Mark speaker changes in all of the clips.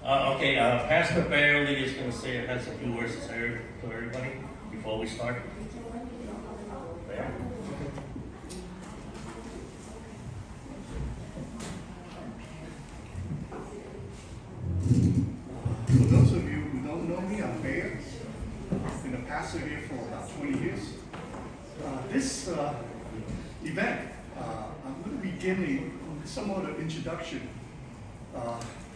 Speaker 1: Okay, Pastor Barely is going to say has a few words to say to everybody before we start. Yeah.
Speaker 2: For those of you who don't know me, I'm Pell. I've been a pastor here for about 20 years. This event, I'm going to be giving somewhat of an introduction.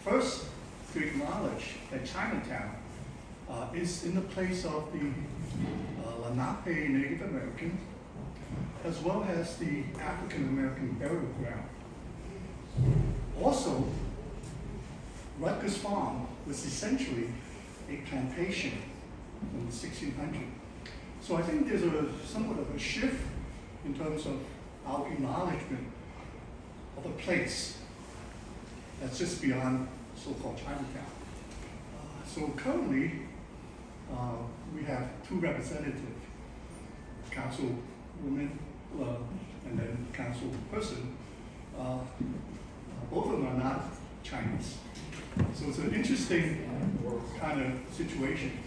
Speaker 2: First, to acknowledge that Chinatown is in the place of the Lenape Native American, as well as the African American burial ground. Also, Rutgers Farm was essentially a plantation in the 1600s. So I think there's somewhat of a shift in terms of our acknowledgement of a place that's just beyond so-called Chinatown. So currently, we have two representatives, councilwoman and then councilperson. Both of them are not Chinese. So it's an interesting kind of situation.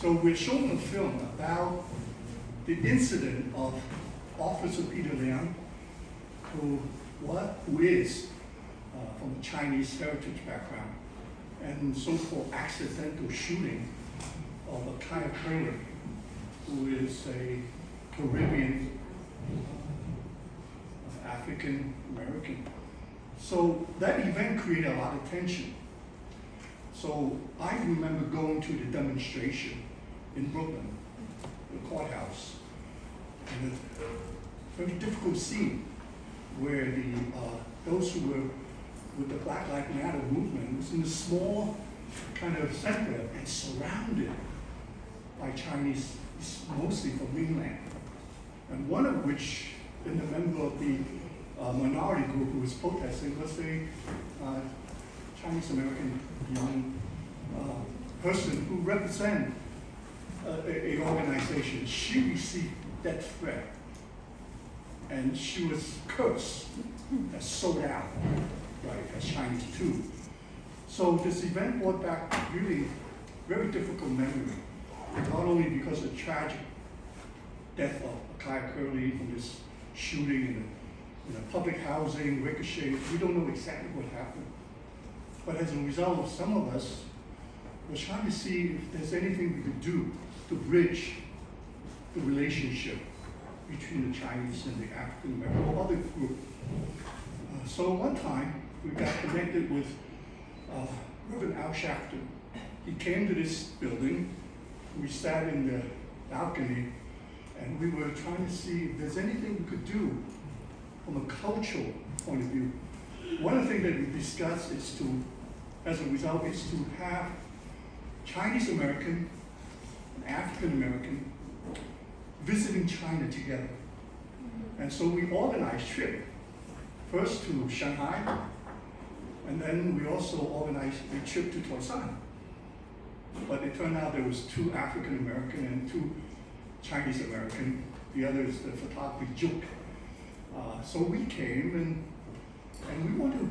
Speaker 2: So we're showing a film about the incident of Officer Peter Liang, who is from a Chinese heritage background, and so-called accidental shooting of a kayak curler who is a Caribbean African American. So that event created a lot of tension. So I remember going to the demonstration in Brooklyn, the courthouse, and a very difficult scene where those who were with the Black Lives Matter movement was in a small kind of center and surrounded by Chinese, mostly from mainland, and one of which, in the member of the minority group who was protesting, was a Chinese American young person who represented a organization. She received death threat, and she was cursed as sold out, right, as Chinese too. So this event brought back really very difficult memory, not only because of the tragic death of Kai Curley from this shooting in a public housing, ricochet. We don't know exactly what happened. But as a result, some of us were trying to see if there's anything we could do to bridge the relationship between the Chinese and the African American or other group. So one time, we got connected with Reverend Al Sharpton. He came to this building. We sat in the balcony, and we were trying to see if there's anything we could do from a cultural point of view. One of the things that we discussed is to, as a result, is to have Chinese American and African American visiting China together. And so we organized a trip, first to Shanghai, and then we also organized a trip to Tosan. But it turned out there was two African American and two Chinese American. The other is the photography joke. So we came and we want to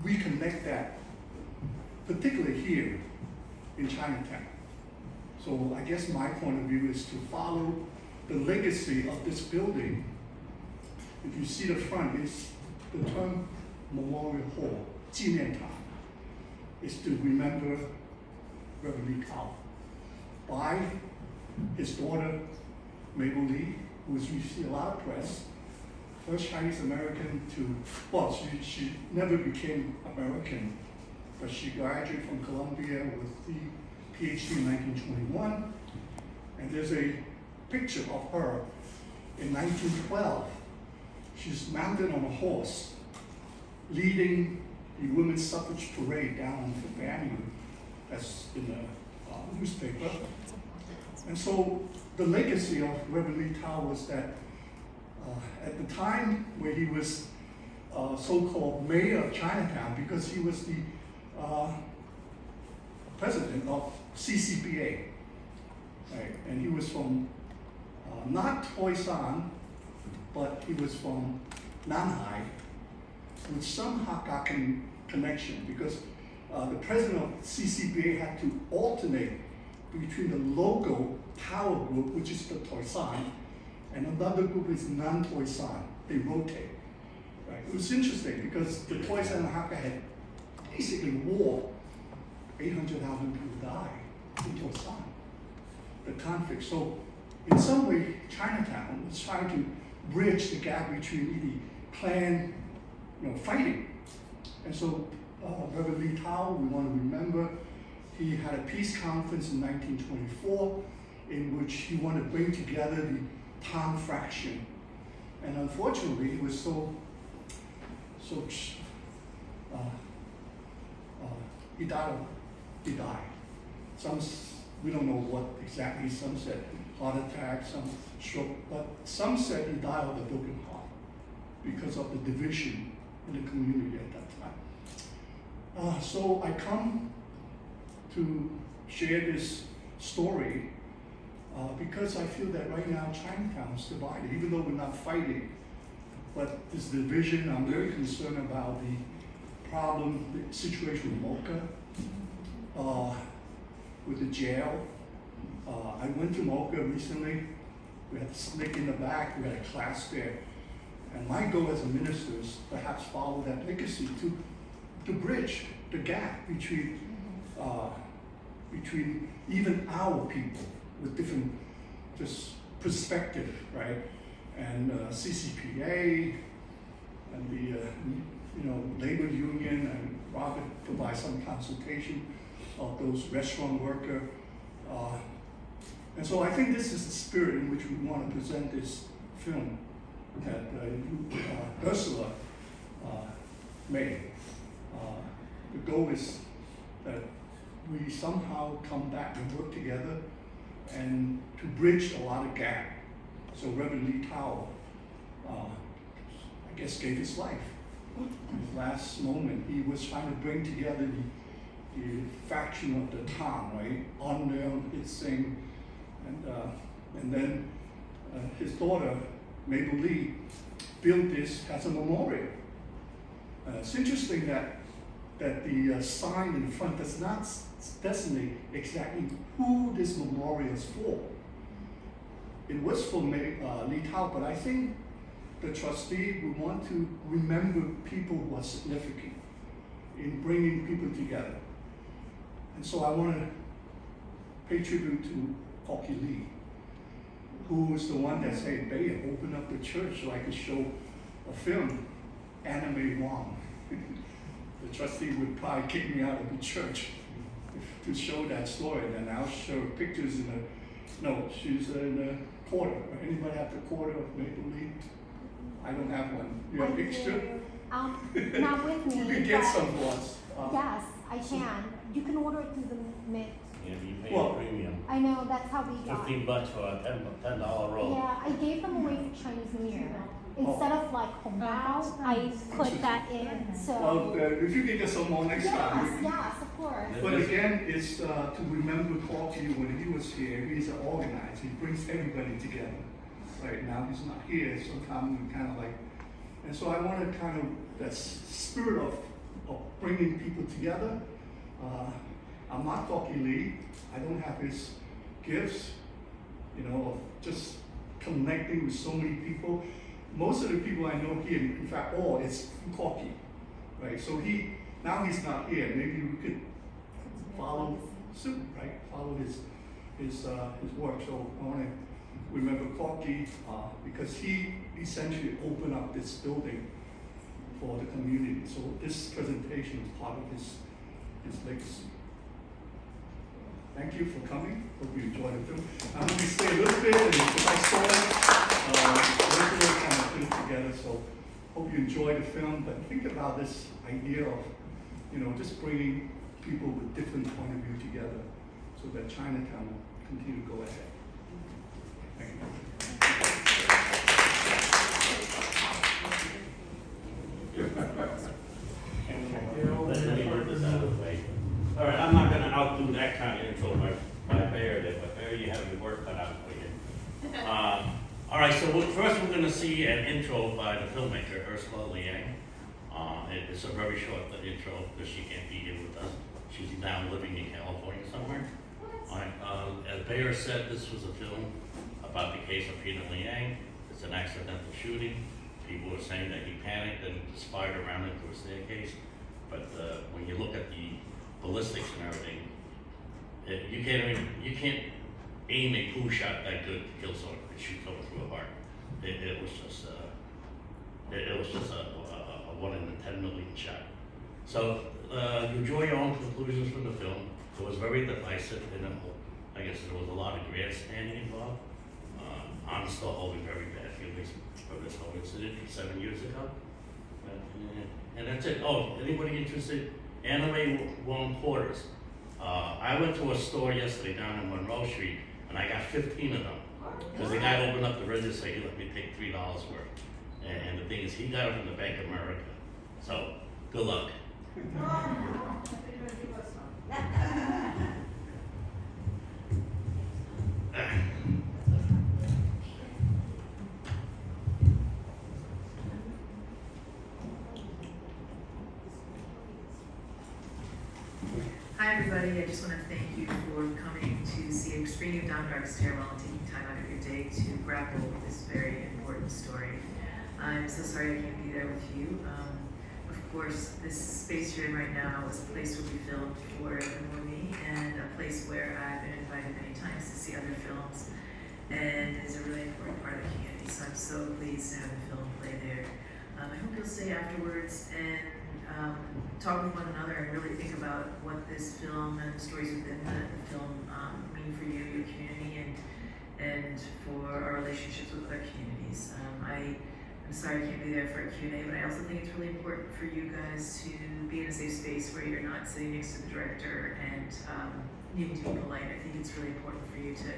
Speaker 2: reconnect that, particularly here in Chinatown. So I guess my point of view is to follow the legacy of this building. If you see the front, it's the term Memorial Hall, 纪念堂, is to remember Reverend Li Kao by his daughter, Mabel Lee, who has received a lot of press. First Chinese American to, well, she never became American, but she graduated from Columbia with the PhD in 1921. And there's a picture of her in 1912. She's mounted on a horse, leading the women's suffrage parade down Fifth Avenue. That's in the newspaper. And so the legacy of Reverend Li Kao was that at the time where he was so-called mayor of Chinatown, because he was the president of CCPA, right? And he was from not Toisan, but he was from Nanhai, with some Hakka connection, because the president of CCBA had to alternate between the logo power group, which is the Toisan, and another group is non-Toisan. They rotate. Right? It was interesting because the Toisan and Hakka had basically war. 800,000 people died in Toisan, the conflict. So in some way, Chinatown was trying to bridge the gap between the clan fighting. And so Reverend Li Tao, we want to remember, he had a peace conference in 1924 in which he wanted to bring together the Tang fraction. And unfortunately, he was he died. We don't know what exactly, some said heart attack, some stroke, but some said he died of a broken heart because of the division in the community at that time. So I come to share this story because I feel that right now Chinatown is divided, even though we're not fighting. But this division, I'm very concerned about the problem, the situation with Mocha, with the jail. I went to Mocha recently. We had a snake in the back, we had a class there. And my goal as a minister is perhaps follow that legacy to bridge the gap between even our people with different just perspective, right? And CCPA and the labor union, and Robert provides some consultation of those restaurant workers. And so I think this is the spirit in which we want to present this film that Ursula made. The goal is that we somehow come back and work together and to bridge a lot of gap. So Reverend Li Tao, I guess, gave his life. His last moment, he was trying to bring together the faction of the Tang, right? On them, it's saying, and then his daughter, Mabel Lee, built this as a memorial. It's interesting that the sign in front does not designate exactly who this memorial is for. It was for Li Tao, but I think the trustee would want to remember people who are significant in bringing people together. And so I want to pay tribute to Corky Lee, who was the one that said, "Babe, open up the church so I could show a film, Anime Wong." The trustee would probably kick me out of the church to show that story, and then I'll show pictures in the, no, she's in the quarter. Anybody have the quarter of Maple Leaf? I don't have one. You have extra?
Speaker 3: Not with me.
Speaker 2: You can get some for us.
Speaker 3: Yes, I can. You can order it through the Mint.
Speaker 1: Yeah, you pay
Speaker 2: Well,
Speaker 1: a premium.
Speaker 3: I know, that's how we got it.
Speaker 1: $15 for a $10 roll.
Speaker 3: Yeah, I gave them away for Chinese New Year. Instead of like hong bao, I put that in, so.
Speaker 2: Well, if you can get some more next time.
Speaker 3: Yes, of course.
Speaker 2: But again, it's to remember Corky when he was here. He's an organizer. He brings everybody together. Right now, he's not here. Sometimes we kind of like, and so I want to kind of that spirit of bringing people together. I'm not Corky Lee. I don't have his gifts, of just connecting with so many people. Most of the people I know here, in fact, all is Corky, right? So now he's not here. Maybe we could follow suit, right? Follow his work. So I want to remember Corky because he essentially opened up this building for the community. So this presentation is part of his legacy. Thank you for coming. Hope you enjoyed the film. I'm going to stay a little bit, and if I saw it, we're kind of put it together. So hope you enjoy the film. But think about this idea of, just bringing people with different point of view together, so that Chinatown will continue to go ahead. Thank you.
Speaker 1: Let me get this out of the way. All right, I'm not going to outdo that kind of intro by Bear there, but Bear, you have your work cut out for you. All right, so first we're going to see an intro by the filmmaker, Ursala Liang. It's a very short intro because she can't be here with us. She's now living in California somewhere. As Bayer said, this was a film about the case of Peter Liang. It's an accidental shooting. People were saying that he panicked and just fired around into a staircase. But when you look at the ballistics and everything, you can't aim a pool shot that good to kill someone and shoot someone through a heart. It was just a 1 in a 10 million shot. So you draw your own conclusions from the film. It was very divisive, and I guess there was a lot of grandstanding involved. I'm still holding very bad feelings for this whole incident 7 years ago. And that's it. Oh, anybody interested? Anime Warm Quarters. I went to a store yesterday down in Monroe Street, and I got 15 of them. Because the guy opened up the register, he let me take $3 worth. And the thing is, he got them from the Bank of America. So, good luck.
Speaker 4: Hi everybody, I just want to thank you for coming to see a screening of Dark Stairwell and taking time out of your day to grapple with this very important story. I'm so sorry I can't be there with you. Of course, this space you're in right now is a place where we filmed for the movie and a place where I've been invited many times to see other films and is a really important part of the community. So I'm so pleased to have the film play there. I hope you'll stay afterwards and talk with one another and really think about what this film and the stories within the film mean for you, your community, and for our relationships with other communities. I'm sorry I can't be there for a Q&A, but I also think it's really important for you guys to be in a safe space where you're not sitting next to the director and needing to be polite. I think it's really important for you to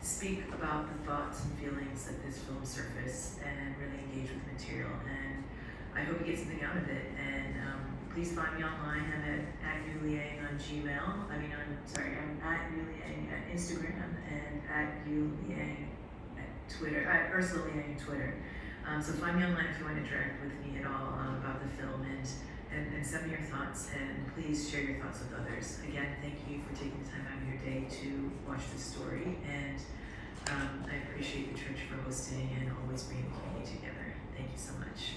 Speaker 4: speak about the thoughts and feelings that this film surfaced and really engage with the material. And I hope you get something out of it. And please find me online. I'm at @uliang on Gmail. I'm at uliang at Instagram and at uliang at Twitter, at Ursala Liang on Twitter. So find me online if you want to interact with me at all about the film and send me your thoughts, and please share your thoughts with others. Again, thank you for taking the time out of your day to watch this story, and I appreciate the church for hosting and always bringing the community together. Thank you so much.